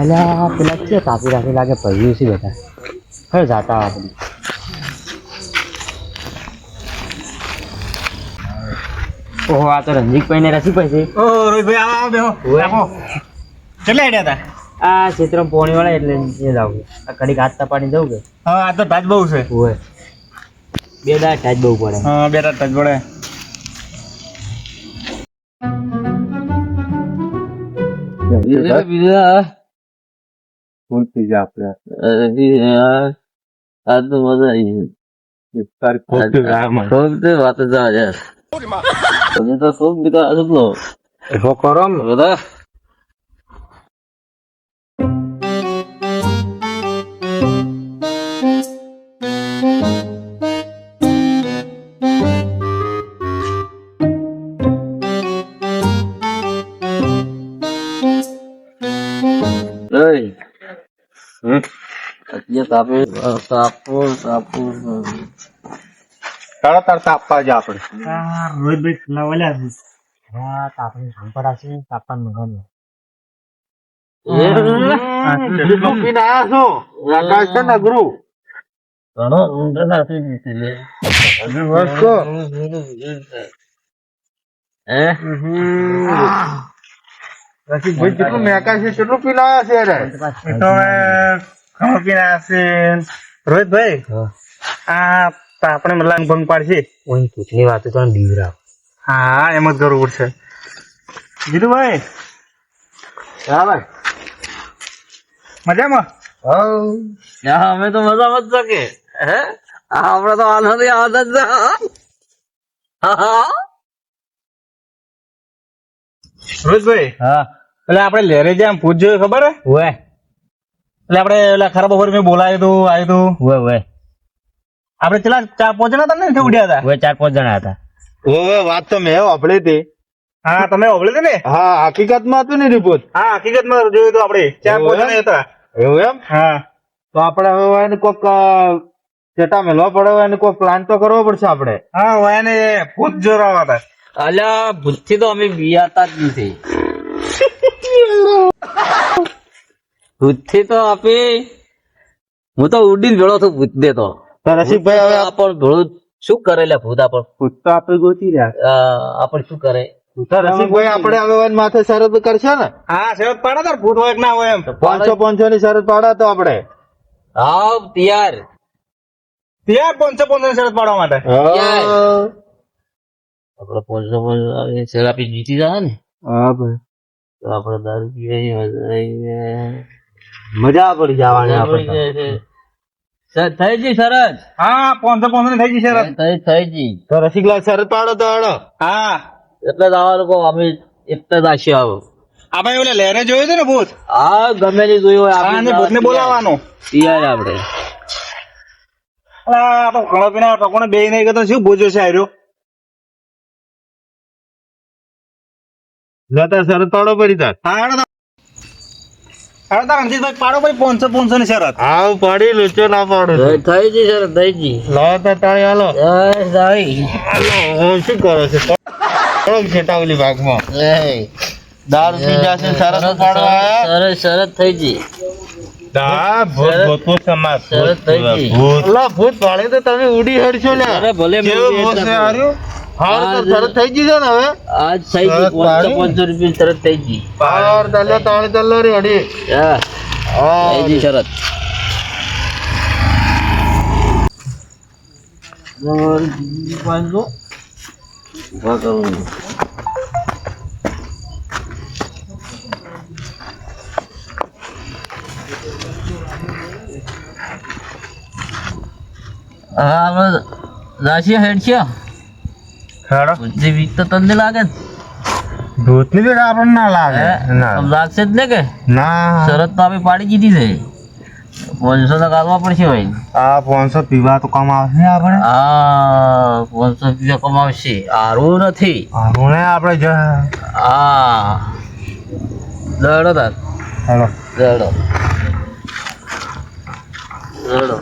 અલ્યા પેલા છે કાપી રાખી લાગે ભર્યું છે બધા ખરે જાતા આપણે ઓહો આ તો રંજીકભાઈ ને રસીભાઈ છે ઓ રોહિતભાઈ આવો બેહો આપો કેટલા આઈડિયા હતા આ ક્ષેત્રમાં પોણી વાળા એટલે એ જાવ આ કડીક હાથ તપાડી જવું કે હા આ તો ટાચ બહુ છે હોય બે દાડા ટાચ બહુ પડે હા બે ટાચ પડે ફૂલ થઈ જાય આપણે આ તો મજા આવી તારી ખૂબ તે વાત જ આવે યાર તમે તો ખૂબ બીતા આસલો હો કરો બધા તાપો તારા તાર તાપવા જા આપણે રોહિતભાઈ ખુલ્લા વાલ્યા છે હા તાપણી સાંપડ આવશે તાપવાનું ગમે લોપીને આયા છો આકાશ છે ને ગુરુ ઘણો ઊંઘ નથી જીતી લે હજુ વસ્તો રસિકભાઈ કેટલું મેકા છે કેટલું પીને આયા છે રે એ તો હવે ખાવા પીને આવશે રોહિતભાઈ આ તો આપણે મલાંગ ભંગ પાડશે કોઈ પૂછની વાતો તો બીવરાવ હા એમ જ કરવું પડશે જીતુભાઈ હા ભાઈ મજામાં અમે તો મજામાં જ શકે હે આપડે તો આનંદ આવત જ રોહિતભાઈ હા એટલે આપણે લહેરે જે આમ પૂછ જોયું ખબર હે હોય એટલે આપણે ઓલા ખરાબ બપોર મેં બોલાવ્યું હતું આવ્યું હતું હોય હોય આપણે પેલા 4-5 જણા હતા ને ઉડ્યા હતા હોય 4-5 જણા હતા ઓવે વાત તો મેં વાપરી હતી હા તમે ઓગળે ને હા હકીકતમાં હતું ને રિપોર્ટ હા હકીકતમાં જોયું હતું આપણે 4-5 જણા હતા એવું એમ હા તો આપણે હવે એને કોક ચેટા મેલવા પડે એને કોઈ પ્લાન તો કરવો પડશે આપણે હા હોય ને ભૂત જોરાવા હતા અલ્યા ભૂતથી તો અમે બિયાતા જ નથી ભૂતથી તો આપે હું તો ઉડીને ભેળો છું ભૂત દે તો રસિકભાઈ હવે આપણ ભેળું શું કરે લે ભૂત આપણ ભૂત તો આપણે ગોતી રહ્યા આપણ શું કરે રસિકભાઈ આપણે હવે એને માથે શરત કરશે ને હા શરત પાડા તાર ભૂત હોય કે ના હોય એમ 500 ની શરત પાડા તો આપણે હા તૈયાર ત્યાં 500 ની શરત પાડવા માટે આપડે 500 શેર આપી જીતી જાય ને હા ભાઈ તો આપડે દારૂ પીવાની મજા પડી જવાની આપણે થઈ જી સરસ હા 500 ની થઈ ગઈ શરત થઈ જી તો રસિકલાલ શરત પાડો તો હાડો હા એટલે જ આવા લોકો અમે એટલે જ આશી આવો આપણે ઓલા લહેરે જોયું હતું ને ભૂત હા ગમે તે જોયું હોય હા ભૂત ને બોલાવવાનું તૈયાર આપડે તો ઘણો પીના ટકોને બે નહીં કરતો શું ભૂત જોશે આવ્યો જતા શરત પાડો પડી તાર હા તાર રણજીતભાઈ પાડો ભાઈ 500 ની શરત આવ પાડી લુચો ના પાડો થઈ જી સરસ થઈ જી લો તો તાળી હાલો હાલો હું શું કરો છો થોડોક છેટાવલી ભાગમાં દારૂ પી જશે શરત પાડવા આયા સરસ સરસ થઈ જી હા ભૂત ભૂત સમાજ શરત થઈ ગઈ. ભૂત ભૂત પાડે તો તમે ઉડી હડશો લે અરે ભલે કેવું ભૂત છે હાર્યું હાર તો શરત થઈ ગઈ છે ને હવે આજ થઈ ગઈ શરત પાડી? 500 રૂપિયા શરત થઈ ગઈ પાર તલ્લે તાળી તલ્લે રે હડી હા હા થઈ ગઈ શરત ઉભા કરું હા આપણે રાશિયા હેડ છે હેડો જે વીક તો તમને લાગે ને ભૂત ની બેડા આપણને ના લાગે હે? ના આમ લાગશે જ ને કે ના શરત તો આપણે પાડી દીધી છે 500 તો કાઢવા પડશે ભાઈ આ 500 પીવા તો કામ આવશે ને આપણે હા 500 રૂપિયા કમાવશે હારું નથી હું ને આપણે જ હા દડો તાર હેડો દડો દડો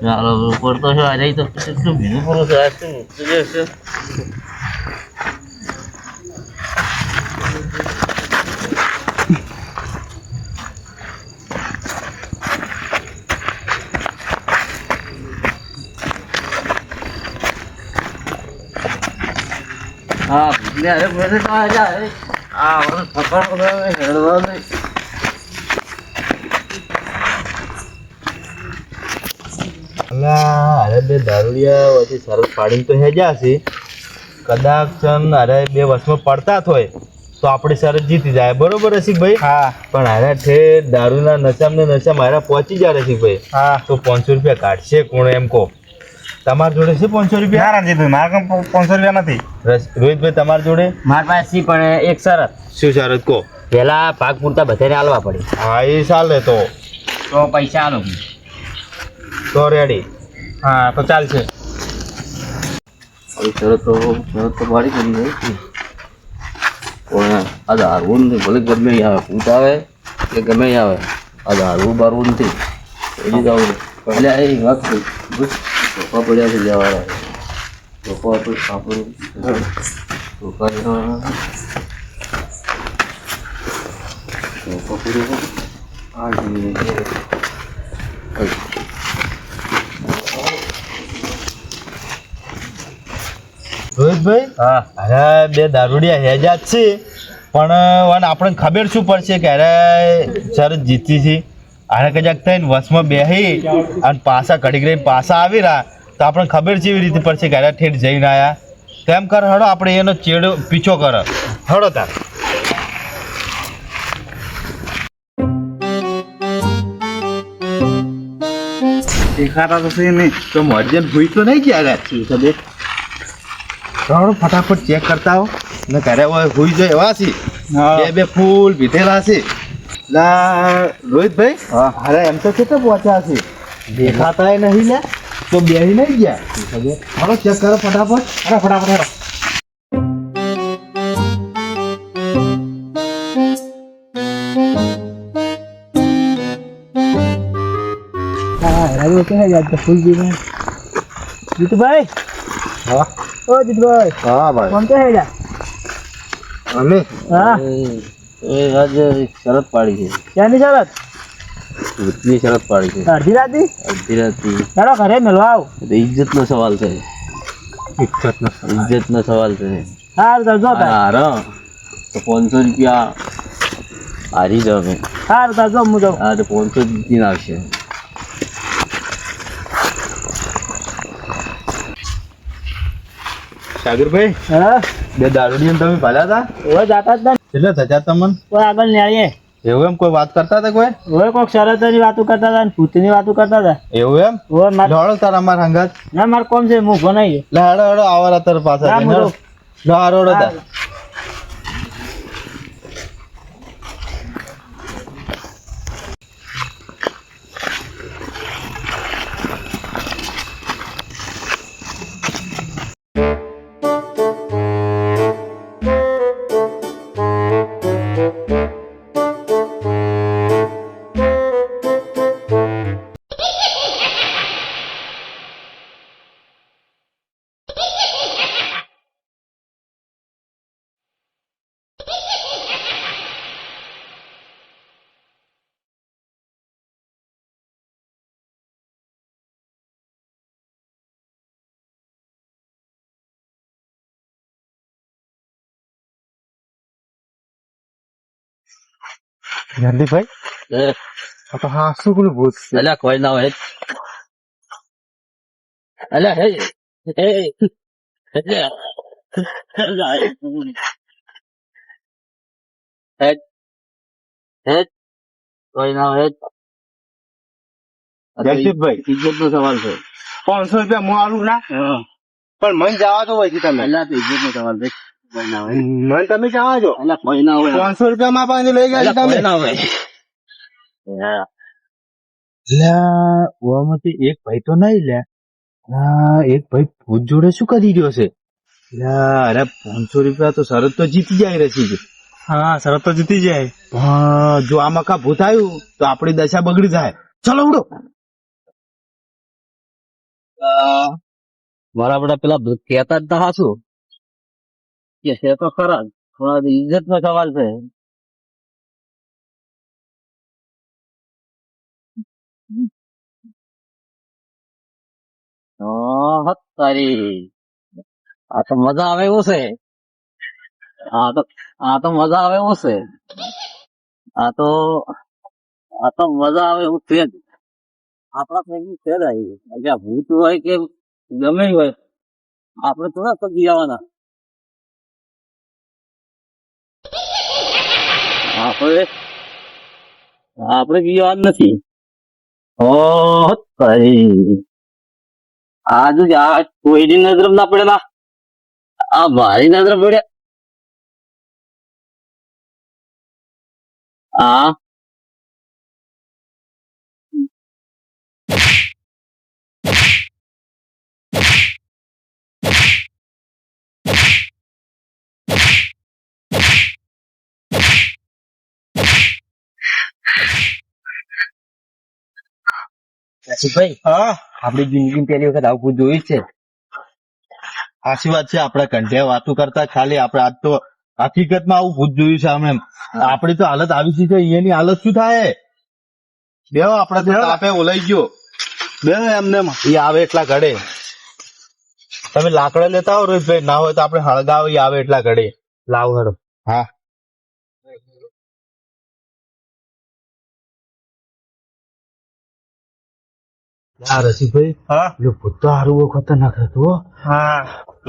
ચાલો ઉપર તો છે આજે તો કેટલું ભીનું પૂરું છે આજ શું છે હા ભીને અરે મેરે તો આ જાય આ વરસ પકડ હેડવા નહીં અરે બે દારૂડિયા વચ્ચે સરસ પાડીને તો હેજા છે કદાચ અરે બે વર્ષમાં પડતા જ હોય તો આપણે સરસ જીતી જાય બરોબર રસિકભાઈ હા પણ અરે ઠેર દારૂના નશામાં ને નશા મારા પહોંચી જાય રસિકભાઈ હા તો 500 રૂપિયા કાઢશે કોણ એમ કહો તમારી જોડે છે 500 રૂપિયા ના રણજીતભાઈ મારા કામ 500 રૂપિયા નથી. રોહિતભાઈ તમારી જોડે મારી પાસે સી પણ એક શરત શું શરત કહો પેલા ભાગ પૂરતા બધાને આલવા પડે હા એ ચાલે તો પૈસા આલો રેડી હા તો ચાલશે. શરત તો ભારી કરી હોય પણ આ દારૂ ને ભલે ગમે ઈ આવે ભૂત આવે કે ગમે ઈ આવે આ દારૂ બારું નથી એની તો એટલે એ વાત ધોકા પડ્યા છે લેવાના ધોકા આપણે સાંભળું ધોકા પડ્યો આ રોહિતભાઈ હા અરે બે દારૂડિયા હેજા જ છે પણ આપણને ખબર શું પડશે કે અરે સરસ જીતી છે અરે કજાક થઈને વસમાં બેસી અને પાછા કડીક રહીને પાછા આવી રહ્યા તો આપણને ખબર છે એવી રીતે પડશે કે અરે ઠેઠ જઈને આવ્યા તેમ કર હડો આપણે એનો ચેડો પીછો કર હડો તાર દેખાતા તો છે નહીં. તો મર્જન ભૂઈ તો નહીં ગયા ખબર હડો ફટાફટ ચેક કરતા હો ને ઘરે હુઈ જાય એવા છે હા બે ફૂલ પીધેલા છે રોહિતભાઈ હા. અરે એમ તો કેટલા પહોંચ્યા છે દેખાતા નહીં લે તો બેહી નહીં ગયા હાલો ચેક કરો ફટાફટ અરે ફટાફટ હેડો. જીતુભાઈ હા ઓ જીતુભાઈ હા ભાઈ કોણ તો હેડા અમે હા એ આજે શરત પાડી છે ક્યાંની શરત ભૂતની શરત પાડી છે અડધી રાતી અડધી રાતથી ચાલો ઘરે મેળવા આવ એટલે ઇજ્જતનો સવાલ છે ઇજ્જતનો સવાલ છે સારું તાર જો તાર હારો તો 500 રૂપિયા હારી જાવ મેં સારું તાર જો હું જાઉં હા તો 500 જીતીને આવશે સાગરભાઈ હા બે દારૂડિયા તમે ભાલ્યા હતા હવે જાતા જ એટલે થયા તમને કોઈ આગળ ન્યાયે એવું એમ કોઈ વાત કરતા હતા કોઈ હવે કોઈક શરતોની વાતો કરતા હતા ને ભૂતની વાતો કરતા હતા એવું એમ હવે મારે હળો તાર અમારા હંગાત ના મારે કોમ છે હું ઉભો નહીં લે હળો હળો આવારા તાર પાછા ના, જઈને, હું હળો. લો હારો હળો તાર જલ્દીભાઈ આ તો હા શું પેલું ભૂત છે અલ્યા કોઈ ના હોય અલ્યા હે હે કોઈ ના હોય જગદીપભાઈ ઇજ્જત નો સવાલ છે 500 રૂપિયા હું આલું ના પણ મન જવા તો હોય છે તમે અલ્યા તો ઇજ્જત નો સવાલ છે કોઈ ના હોય મન તમે જવા જો અલ્યા કોઈ ના હોય 500 રૂપિયા માં પાસે લઈ ગયા અલ્યા તમે કોઈ ના હોય ઓમાંથી એક ભાઈ તો નહીં લે એક ભાઈ ભૂત જોડે શું કરી રહ્યો છે અરે 500 રૂપિયા તો શરત તો જીતી જાય રસી છે હા શરત તો જીતી જાય. પણ જો આ મકા ભૂત આવ્યું તો આપણી દશા બગડી જાય ચલો ઉડો મારા બધા પેલા કહેતા જ હતા શું કે છે તો ખરા થોડા ઇજ્જત નો સવાલ છે. તારી આ તો મજા આવે એવું છે. આ તો મજા આવે એવું છે. આ તો મજા આવે એવું છે જ. આપણા ભેગી છે જ આવી ભૂત હોય કે ગમે હોય આપણે થોડા પગી આવવાના. આપણે ગીવા નથી. આજુ આ કોઈની નજર ના પડેલા આ મારી નજર પડ્યા. હા રસિકભાઈ, હા આપણી જિંદગી પહેલી વખત આવું ભૂત જોયું જ છે. સાચી વાત છે. આપણે કંઠે વાતો કરતા ખાલી આપણે આજ તો હકીકતમાં આવું ભૂત જોયું છે. અમે આપડી તો હાલત આવી છે એની હાલત શું થાય? બેહો આપણે તો તાપે ઓલાઈ ગયો. બેહો એમને એ આવે એટલા ઘડે. તમે લાકડા લેતા આવો રોહિતભાઈ. ના હોય તો આપણે હળગાવ આવે એટલા ઘડે. લાવ હરો. હા રસિકભાઈ, હા ભૂત તો સારું બહુ ખતરનાક હતું હો. હા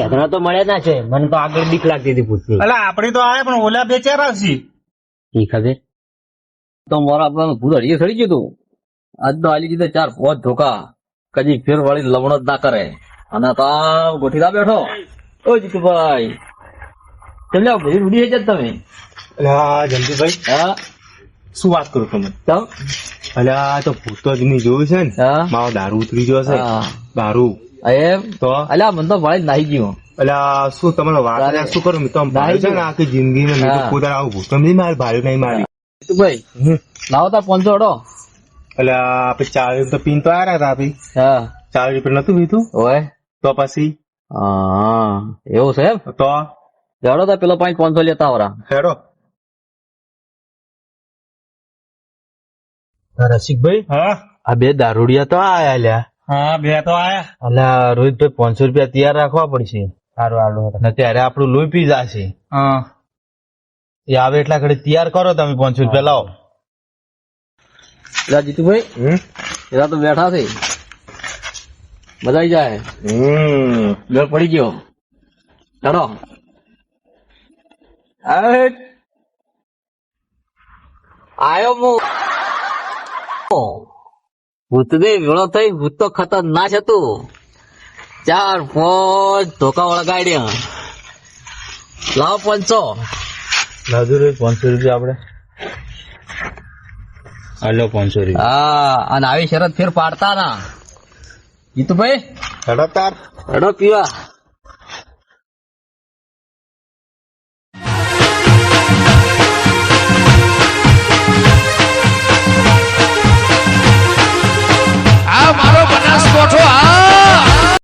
એધણા તો મળ્યા ના છે. મને તો આગળ બીક લાગતી હતી ભૂતની. એટલે આપડી તો આવે પણ ઓલા બે ચાર આવશે. ઈ ખબર તો મારા આપવાનું ભૂત હળીએ સડી ગયું તું. આજ તો હાલી દીધે 4-5 ધોકા. કદી ફેર વાળી લવણો જ ના કરે. અને તાવ ગોઠીલા બેઠો. ઓ જીતુભાઈ ચલ્યા બધી રૂડી છે તમે. અલ્યા જંતીભાઈ, હા શું વાત કરું તમે? ચમ અલ્યા આ તો ભૂત જ નહીં જોયું છે ને. હા મારો દારૂ ઉતરી ગયો છે. હા. દારૂ એમ તો અલ્યા મને તો વાળી નાહી ગયું. અલ્યા શું તમારે વાત તારે શું કરું? મેં તો આમ નાહી ભાડ્યું છે ને ગયું. આખી જિંદગીને મેં તો હા. પોતાને આવું ભૂત નહીં મારી ભાડ્યું નહીં મારી. જીતુભાઈ લાવો તા 500 અડો. અલ્યા આપણે 40 તો પીન તો આવ્યા હતા આપી. હા 40 રૂપિયા નતું પીધું ઓય તો પછી હા એવું છે એમ. તો જડો તા પેલો 500 લેતા આવરા. હેડો. રસિકભાઈ, હા આ બે દારૂડિયા તો આયા લ્યા. હા બે તો આયા. અલ્યા રોહિતભાઈ 500 રૂપિયા તૈયાર રાખવા પડશે. સારું હાલો. ને ત્યારે આપણું લોહી પી જશે. હા એ આવે એટલા ઘડી તૈયાર કરો તમે. 500 રૂપિયા લાવો. પેલા જીતુભાઈ પેલા તો બેઠા છે. મજા આવી જાય. બેળ પડી ગયો. ચડો. આયો મુ ભૂત દે વેળો થઈ. ભૂત તો ખતરનાક હતું. 4-5 ધોકા વળગાડ્યા. લાવો 500. લાવજો રે 500 રૂપિયા આપણે. હાલો 500 રૂપિયા. હા અને આવી શરત ફેર પાડતા ના જીતુભાઈ. હેડો તાર. હેડો પીવા.